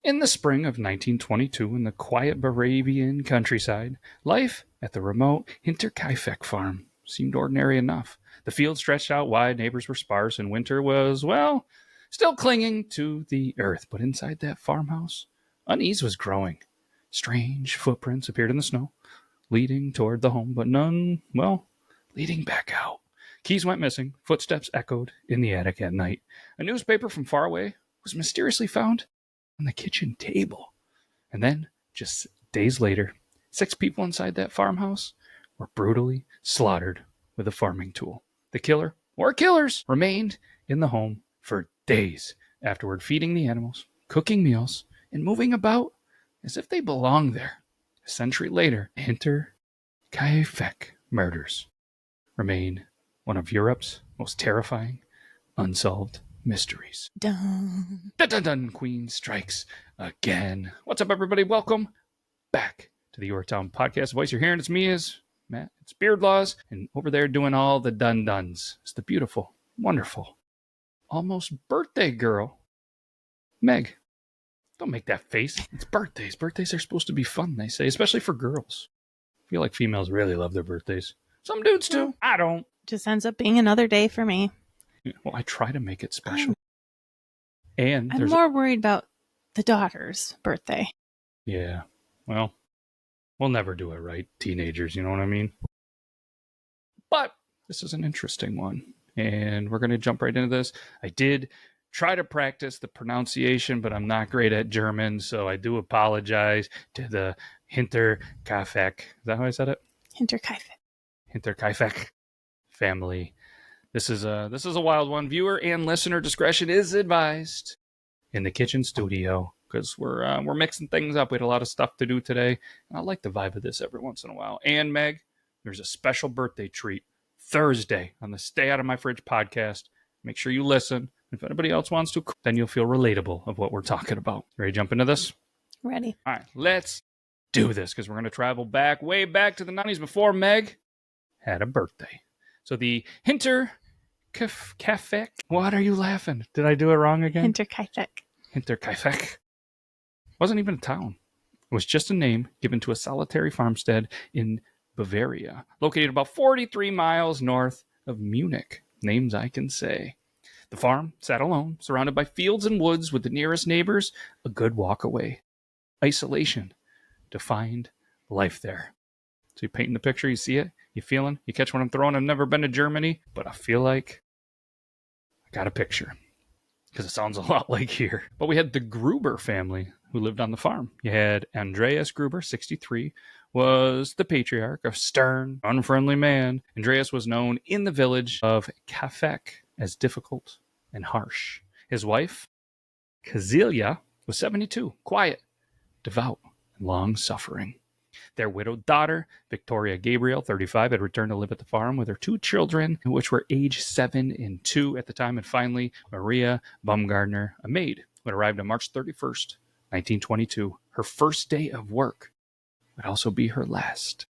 In the spring of 1922, in the quiet Bavarian countryside, life at the remote Hinterkaifeck farm seemed ordinary enough. The field stretched out wide, neighbors were sparse, and winter was, well, still clinging to the earth. But inside that farmhouse, unease was growing. Strange footprints appeared in the snow, leading toward the home, but none, well, leading back out. Keys went missing. Footsteps echoed in the attic at night. A newspaper from far away was mysteriously found on the kitchen table. And then, just days later, 6 people inside that farmhouse were brutally slaughtered with a farming tool. The killer, or killers, remained in the home for days afterward, feeding the animals, cooking meals, and moving about as if they belonged there. A century later, Hinterkaifeck murders remain one of Europe's most terrifying unsolved mysteries. Dun. Dun dun dun, Queen strikes again. What's up, everybody? Welcome back to the Yore Town Podcast. The voice you're hearing, it's me, is Matt. It's Beard Laws, and over there doing all the dun-duns. It's the beautiful, wonderful, almost birthday girl, Meg. Don't make that face. It's birthdays. Birthdays are supposed to be fun, they say, especially for girls. I feel like females really love their birthdays. Some dudes do. I don't. Just ends up being another day for me. Well, I try to make it special. And I'm more worried about the daughter's birthday. Yeah. Well, we'll never do it right, teenagers, you know what I mean? But this is an interesting one, and we're going to jump right into this. I did try to practice the pronunciation, but I'm not great at German, so I do apologize to the Hinterkaifeck. Is that how I said it? Hinterkaifeck family. This is a wild one. Viewer and listener discretion is advised in the kitchen studio, because we're mixing things up. We had a lot of stuff to do today, and I like the vibe of this every once in a while. And Meg, there's a special birthday treat Thursday on the Stay Out of My Fridge podcast. Make sure you listen. If anybody else wants to, then you'll feel relatable of what we're talking about. Ready to jump into this? Ready. All right, let's do this, because we're going to travel back, way back to the 90s before Meg had a birthday. So the Hinterkaifeck. What are you laughing? Did I do it wrong again? Hinterkaifeck. Wasn't even a town. It was just a name given to a solitary farmstead in Bavaria, located about 43 miles north of Munich. Names I can say. The farm sat alone, surrounded by fields and woods, with the nearest neighbors a good walk away. Isolation defined life there. So you're painting the picture, you see it, you feeling, you catch what I'm throwing. I've never been to Germany, but I feel like I got a picture, because it sounds a lot like here. But we had the Gruber family who lived on the farm. You had Andreas Gruber, 63, was the patriarch, a stern, unfriendly man. Andreas was known in the village of Kaifeck as difficult and harsh. His wife, Kazilia, was 72, quiet, devout, and long-suffering. Their widowed daughter, Victoria Gabriel, 35, had returned to live at the farm with her 2 children, which were age 7 and 2 at the time. And finally, Maria Baumgartner, a maid, who had arrived on March 31st, 1922. Her first day of work would also be her last.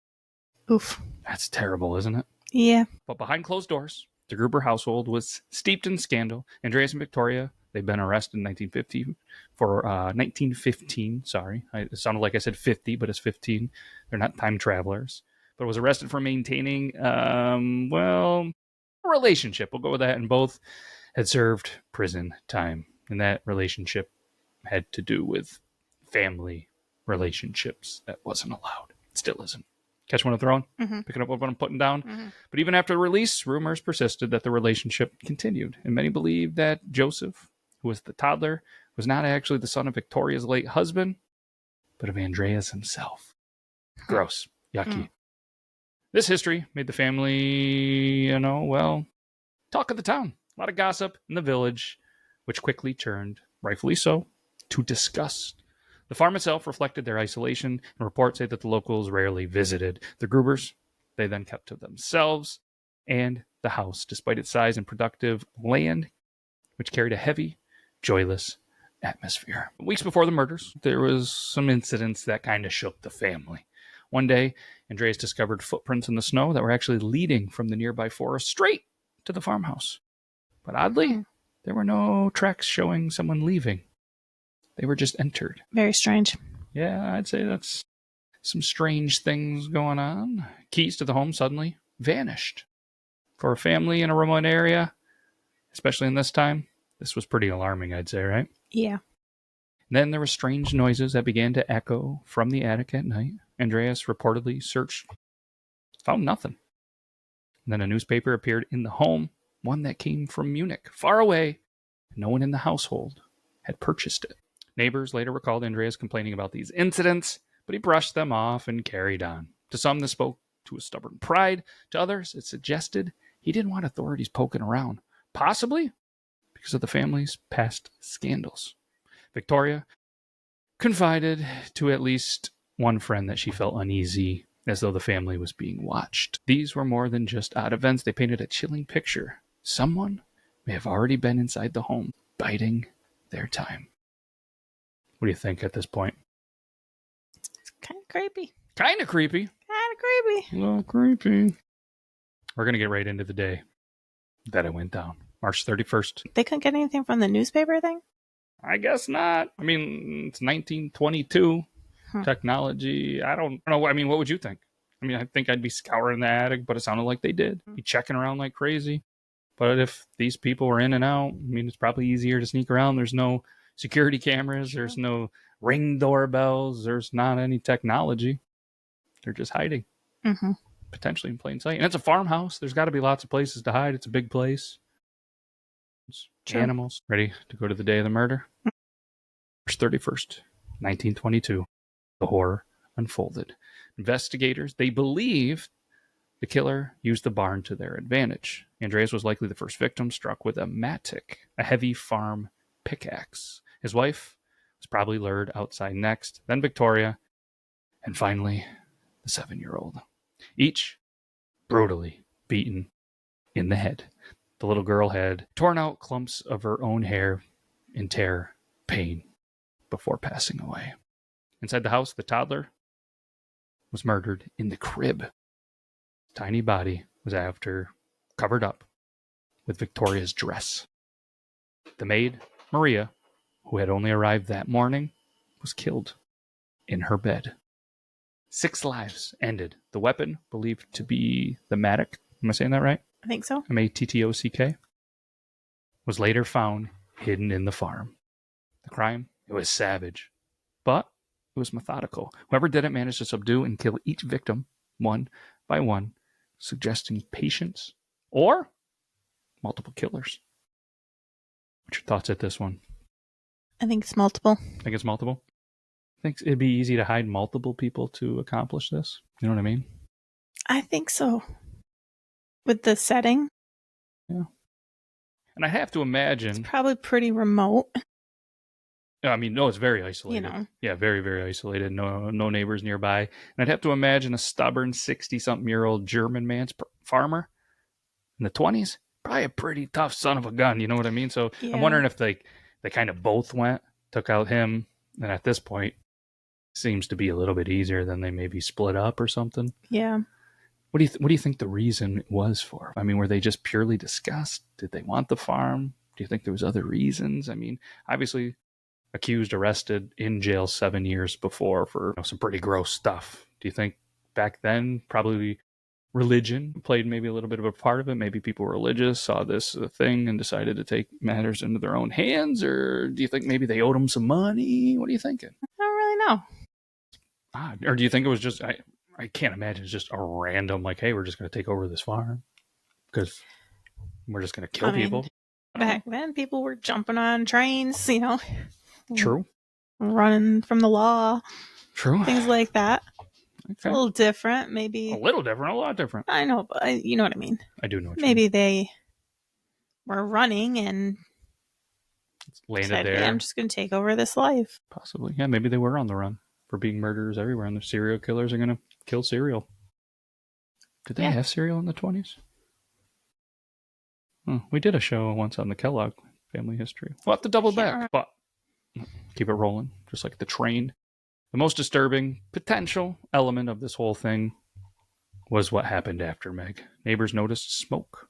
Oof. That's terrible, isn't it? Yeah. But behind closed doors, the Gruber household was steeped in scandal. Andreas and Victoria, they'd been arrested in 1915. It sounded like I said 50, but it's 15. They're not time travelers. But was arrested for maintaining, a relationship. We'll go with that. And both had served prison time. And that relationship had to do with family relationships that wasn't allowed. It still isn't. Catch what I'm throwing? Mm-hmm. Picking up what I'm putting down? Mm-hmm. But even after the release, rumors persisted that the relationship continued. And many believed that Joseph, who was the toddler, was not actually the son of Victoria's late husband, but of Andreas himself. Gross. Yucky. This history made the family, talk of the town. A lot of gossip in the village, which quickly turned, rightfully so, to disgust. The farm itself reflected their isolation, and reports say that the locals rarely visited the Grubers. They then kept to themselves and the house, despite its size and productive land, which carried a heavy, joyless atmosphere. Weeks before the murders, there was some incidents that kind of shook the family. One day, Andreas discovered footprints in the snow that were actually leading from the nearby forest straight to the farmhouse. But oddly, there were no tracks showing someone leaving. They were just entered. Very strange. Yeah, I'd say that's some strange things going on. Keys to the home suddenly vanished. For a family in a remote area, especially in this time, this was pretty alarming, I'd say, right? Yeah. Then there were strange noises that began to echo from the attic at night. Andreas reportedly searched, found nothing. And then a newspaper appeared in the home, one that came from Munich, far away. No one in the household had purchased it. Neighbors later recalled Andreas complaining about these incidents, but he brushed them off and carried on. To some, this spoke to his stubborn pride. To others, it suggested he didn't want authorities poking around, possibly because of the family's past scandals. Victoria confided to at least one friend that she felt uneasy, as though the family was being watched. These were more than just odd events. They painted a chilling picture. Someone may have already been inside the home, biding their time. What do you think at this point? It's kind of creepy. Kind of creepy. Kind of creepy. A little creepy. We're going to get right into the day that it went down. March 31st. They couldn't get anything from the newspaper thing? I guess not. I mean, it's 1922. Technology, I don't know. I mean, what would you think? I mean, I think I'd be scouring the attic, but it sounded like they did. Be checking around like crazy. But if these people were in and out, I mean, it's probably easier to sneak around. There's no security cameras. There's no Ring doorbells. There's not any technology. They're just hiding. Mm-hmm. Potentially in plain sight. And it's a farmhouse. There's got to be lots of places to hide. It's a big place. True. Animals. Ready to go to the day of the murder? March 31st, 1922. The horror unfolded. Investigators, they believe the killer used the barn to their advantage. Andreas was likely the first victim, struck with a mattock, a heavy farm pickaxe. His wife was probably lured outside next, then Victoria, and finally the 7-year-old. Each brutally beaten in the head. The little girl had torn out clumps of her own hair in terror, pain, before passing away. Inside the house, the toddler was murdered in the crib. Tiny body was covered up with Victoria's dress. The maid, Maria, who had only arrived that morning, was killed in her bed. 6 lives ended. The weapon, believed to be the mattock, am I saying that right? I think so. M-A-T-T-O-C-K, was later found hidden in the farm. The crime, it was savage, but it was methodical. Whoever did it managed to subdue and kill each victim one by one, suggesting patience or multiple killers. What's your thoughts at this one? I think it's multiple. Think it's multiple? Think it'd be easy to hide multiple people to accomplish this? You know what I mean? I think so. With the setting. Yeah. And I have to imagine... It's probably pretty remote. I mean, no, it's very isolated. You know. Yeah, very, very isolated. No neighbors nearby. And I'd have to imagine a stubborn 60-something-year-old German man's farmer in the 20s. Probably a pretty tough son of a gun, you know what I mean? So yeah. I'm wondering if they kind of both took out him, and at this point, seems to be a little bit easier than they maybe split up or something. Yeah. What do you think the reason was for? I mean, were they just purely disgust? Did they want the farm? Do you think there was other reasons? I mean, obviously... accused, arrested, in jail 7 years before for some pretty gross stuff. Do you think back then probably religion played maybe a little bit of a part of it? Maybe people were religious, saw this thing, and decided to take matters into their own hands? Or do you think maybe they owed them some money? What are you thinking? I don't really know. Or do you think it was just, I can't imagine it's just a random, like, hey, we're just going to take over this farm because we're just going to kill people? Back then, people were jumping on trains, True. Running from the law. True. Things like that. Okay. It's a little different, maybe. A little different, a lot different. I know, but you know what I mean. I do know what you maybe mean. They were running and landed said, there. Hey, I'm just going to take over this life. Possibly. Yeah, maybe they were on the run for being murderers everywhere, and the serial killers are going to kill cereal. Did they have cereal in the 20s? We did a show once on the Kellogg family history. We'll have to double back, but keep it rolling, just like the train. The most disturbing potential element of this whole thing was what happened after Meg. Neighbors noticed smoke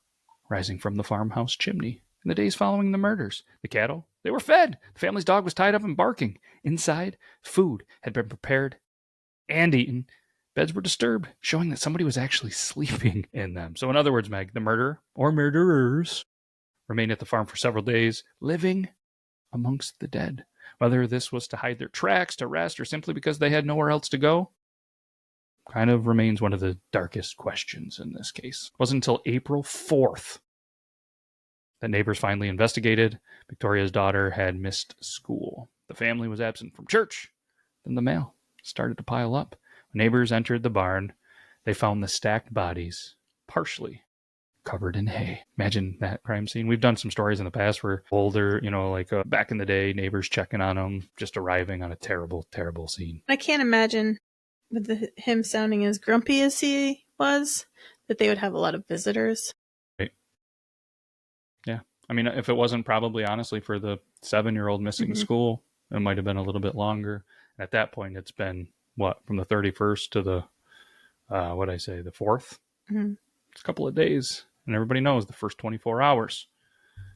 rising from the farmhouse chimney in the days following the murders. The cattle They were fed. The family's dog was tied up and barking. Inside, food had been prepared and eaten. Beds were disturbed, showing that somebody was actually sleeping in them. So in other words, Meg, the murderer or murderers remained at the farm for several days, living amongst the dead. Whether this was to hide their tracks, to rest, or simply because they had nowhere else to go, kind of remains one of the darkest questions in this case. It wasn't until April 4th that neighbors finally investigated. Victoria's daughter had missed school. The family was absent from church. Then the mail started to pile up. When neighbors entered the barn, they found the stacked bodies, partially covered in hay. Imagine that crime scene. We've done some stories in the past where older, back in the day, neighbors checking on them, just arriving on a terrible, terrible scene. I can't imagine, with him sounding as grumpy as he was, that they would have a lot of visitors. Right. Yeah. I mean, if it wasn't probably, honestly, for the 7-year-old missing school, it might have been a little bit longer. At that point, it's been, from the 31st to the, the 4th? Mm-hmm. It's a couple of days. And everybody knows the first 24 hours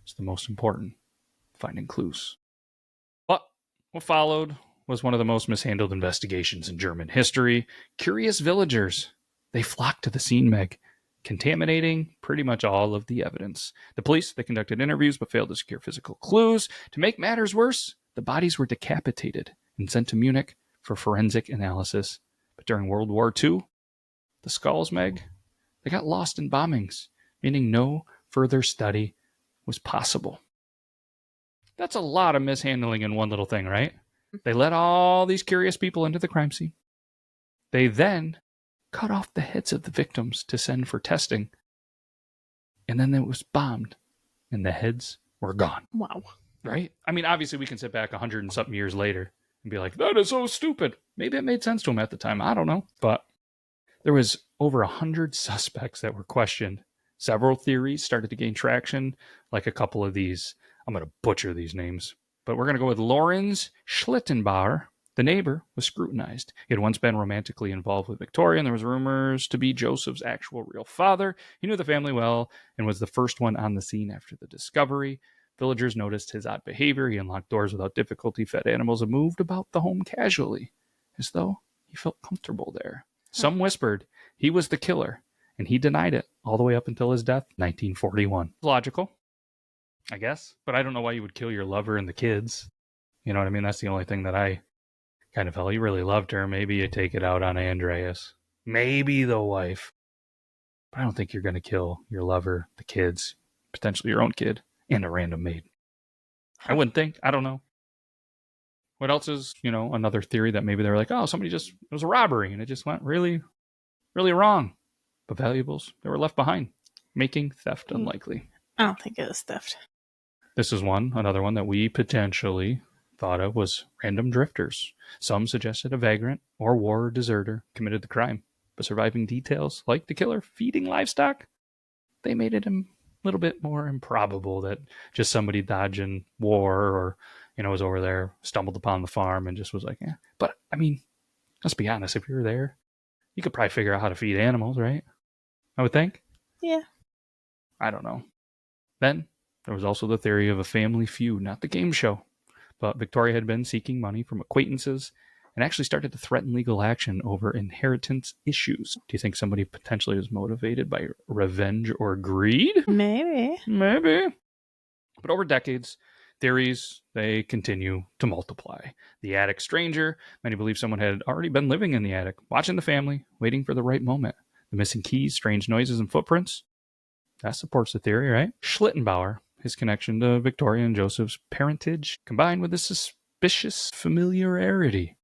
is the most important, finding clues. But what followed was one of the most mishandled investigations in German history. Curious villagers, they flocked to the scene, Meg, contaminating pretty much all of the evidence. The police, they conducted interviews but failed to secure physical clues. To make matters worse, the bodies were decapitated and sent to Munich for forensic analysis. But during World War II, the skulls, Meg, they got lost in bombings, meaning no further study was possible. That's a lot of mishandling in one little thing, right? They let all these curious people into the crime scene. They then cut off the heads of the victims to send for testing. And then it was bombed, and the heads were gone. Wow. Right? I mean, obviously, we can sit back 100 and something years later and be like, that is so stupid. Maybe it made sense to them at the time. I don't know. But there was over 100 suspects that were questioned. Several theories started to gain traction, like a couple of these. I'm going to butcher these names, but we're going to go with Lorenz Schlittenbauer. The neighbor was scrutinized. He had once been romantically involved with Victoria, and there was rumors to be Joseph's actual real father. He knew the family well and was the first one on the scene after the discovery. Villagers noticed his odd behavior. He unlocked doors without difficulty, fed animals, and moved about the home casually, as though he felt comfortable there. Some whispered he was the killer, and he denied it all the way up until his death, 1941. Logical, I guess, but I don't know why you would kill your lover and the kids. You know what I mean? That's the only thing that I kind of felt. You really loved her. Maybe you take it out on Andreas. Maybe the wife. But I don't think you're going to kill your lover, the kids, potentially your own kid, and a random maid. I wouldn't think. I don't know. What else is, another theory that maybe they were like, oh, it was a robbery, and it just went really, really wrong. But valuables, they were left behind, making theft unlikely. I don't think it was theft. This is another one that we potentially thought of was random drifters. Some suggested a vagrant or war deserter committed the crime, but surviving details like the killer feeding livestock, they made it a little bit more improbable that just somebody dodging war or, was over there, stumbled upon the farm and just was like, yeah. But, I mean, let's be honest, if you're there, you could probably figure out how to feed animals, right? I would think. Yeah. I don't know. Then there was also the theory of a family feud, not the game show. But Victoria had been seeking money from acquaintances and actually started to threaten legal action over inheritance issues. Do you think somebody potentially was motivated by revenge or greed? Maybe. But over decades, theories, they continue to multiply. The attic stranger, many believe someone had already been living in the attic, watching the family, waiting for the right moment. The missing keys, strange noises, and footprints. That supports the theory, right? Schlittenbauer, his connection to Victoria and Joseph's parentage, combined with a suspicious familiarity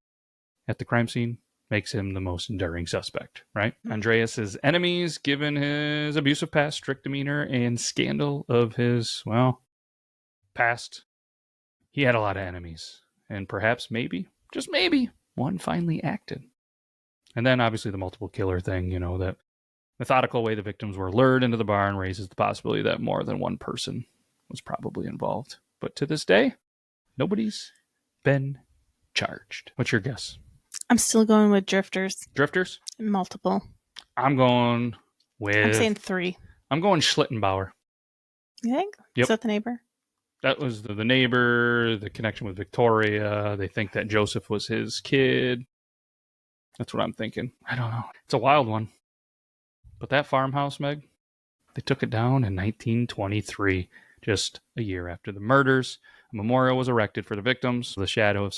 at the crime scene, makes him the most enduring suspect, right? Andreas's enemies, given his abusive past, strict demeanor, and scandal of his, past. He had a lot of enemies. And perhaps, maybe, just maybe, one finally acted. And then, obviously, the multiple killer thing, that methodical way the victims were lured into the barn raises the possibility that more than one person was probably involved. But to this day, nobody's been charged. What's your guess? I'm still going with drifters. Drifters? Multiple. I'm going with... I'm saying 3. I'm going Schlittenbauer. You think? Yep. Is that the neighbor? That was the neighbor, the connection with Victoria. They think that Joseph was his kid. That's what I'm thinking. I don't know. It's a wild one. But that farmhouse, Meg, they took it down in 1923, just a year after the murders. A memorial was erected for the victims. The shadow of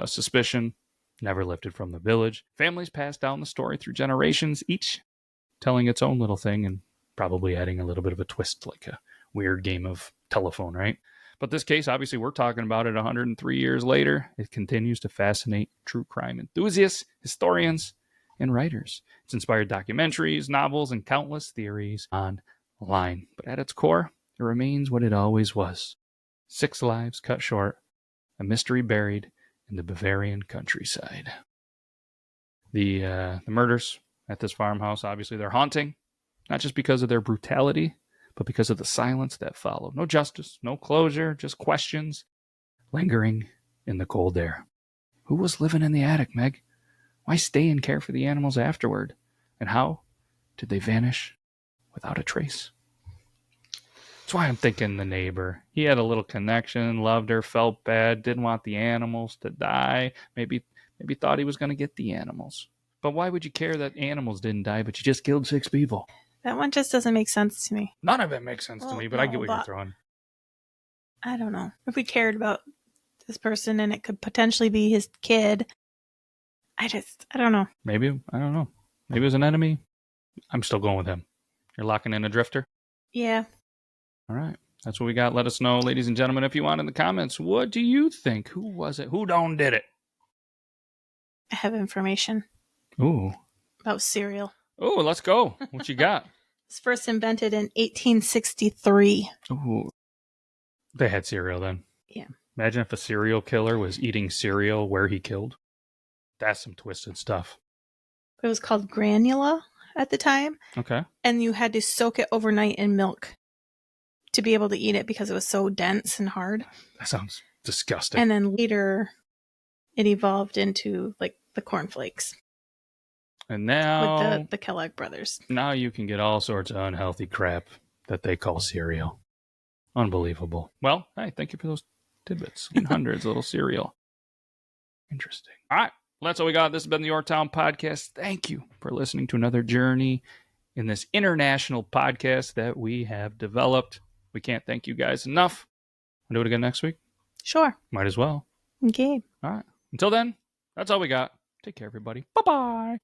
suspicion never lifted from the village. Families passed down the story through generations, each telling its own little thing and probably adding a little bit of a twist, like a weird game of telephone, right? But this case, obviously, we're talking about it 103 years later. It continues to fascinate true crime enthusiasts, historians, and writers. It's inspired documentaries, novels, and countless theories online. But at its core, it remains what it always was. 6 lives cut short, a mystery buried in the Bavarian countryside. The murders at this farmhouse, obviously, they're haunting, not just because of their brutality, but because of the silence that followed. No justice, no closure, just questions lingering in the cold air. Who was living in the attic, Meg? Why stay and care for the animals afterward? And how did they vanish without a trace? That's why I'm thinking the neighbor. He had a little connection, loved her, felt bad, didn't want the animals to die. Maybe thought he was going to get the animals. But why would you care that animals didn't die, but you just killed 6 people? That one just doesn't make sense to me. None of it makes sense to me, but I get what you're throwing. I don't know. If we cared about this person and it could potentially be his kid, I don't know. Maybe, I don't know. Maybe it was an enemy. I'm still going with him. You're locking in a drifter? Yeah. All right. That's what we got. Let us know, ladies and gentlemen, if you want in the comments. What do you think? Who was it? Who did it? I have information. Ooh. About cereal. Oh, let's go. What you got? It's first invented in 1863. Ooh. They had cereal then. Yeah. Imagine if a serial killer was eating cereal where he killed. That's some twisted stuff. It was called granula at the time. Okay. And you had to soak it overnight in milk to be able to eat it because it was so dense and hard. That sounds disgusting. And then later it evolved into like the cornflakes. And now with the Kellogg brothers. Now you can get all sorts of unhealthy crap that they call cereal. Unbelievable. Well, hey, thank you for those tidbits. Hundreds little cereal. Interesting. All right. Well, that's all we got. This has been the Yore Town Podcast. Thank you for listening to another journey in this international podcast that we have developed. We can't thank you guys enough. We'll do it again next week? Sure. Might as well. Okay. All right. Until then, that's all we got. Take care, everybody. Bye-bye.